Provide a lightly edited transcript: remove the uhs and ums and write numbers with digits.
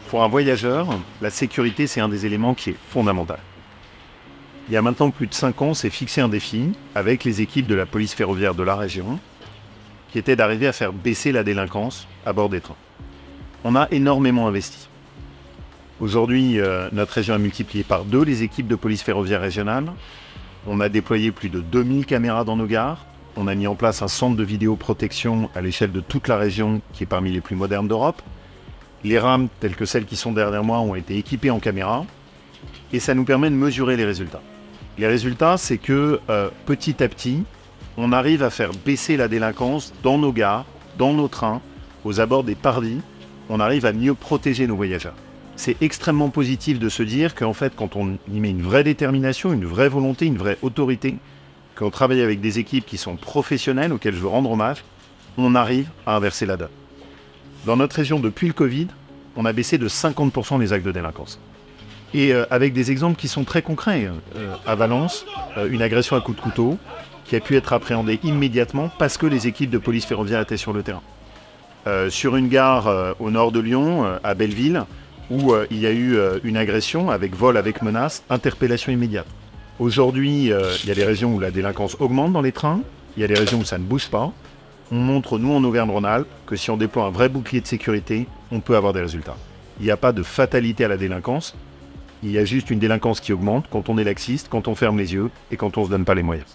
Pour un voyageur, la sécurité, c'est un des éléments qui est fondamental. Il y a maintenant plus de 5 ans, on s'est fixé un défi avec les équipes de la police ferroviaire de la région, qui était d'arriver à faire baisser la délinquance à bord des trains. On a énormément investi. Aujourd'hui, notre région a multiplié par 2 les équipes de police ferroviaire régionale. On a déployé plus de 2000 caméras dans nos gares. On a mis en place un centre de vidéoprotection à l'échelle de toute la région, qui est parmi les plus modernes d'Europe. Les rames, telles que celles qui sont derrière moi, ont été équipées en caméras. Et ça nous permet de mesurer les résultats. Les résultats, c'est que petit à petit, on arrive à faire baisser la délinquance dans nos gares, dans nos trains, aux abords des parvis. On arrive à mieux protéger nos voyageurs. C'est extrêmement positif de se dire qu'en fait, quand on y met une vraie détermination, une vraie volonté, une vraie autorité, qu'on travaille avec des équipes qui sont professionnelles, auxquelles je veux rendre hommage, on arrive à inverser la donne. Dans notre région, depuis le Covid, on a baissé de 50% les actes de délinquance. Et avec des exemples qui sont très concrets. À Valence, une agression à coups de couteau qui a pu être appréhendée immédiatement parce que les équipes de police ferroviaire étaient sur le terrain. Sur une gare au nord de Lyon, à Belleville, où il y a eu une agression avec vol avec menace, interpellation immédiate. Aujourd'hui, il y a des régions où la délinquance augmente dans les trains, il y a des régions où ça ne bouge pas. On montre, nous en Auvergne-Rhône-Alpes, que si on déploie un vrai bouclier de sécurité, on peut avoir des résultats. Il n'y a pas de fatalité à la délinquance, il y a juste une délinquance qui augmente quand on est laxiste, quand on ferme les yeux et quand on ne se donne pas les moyens.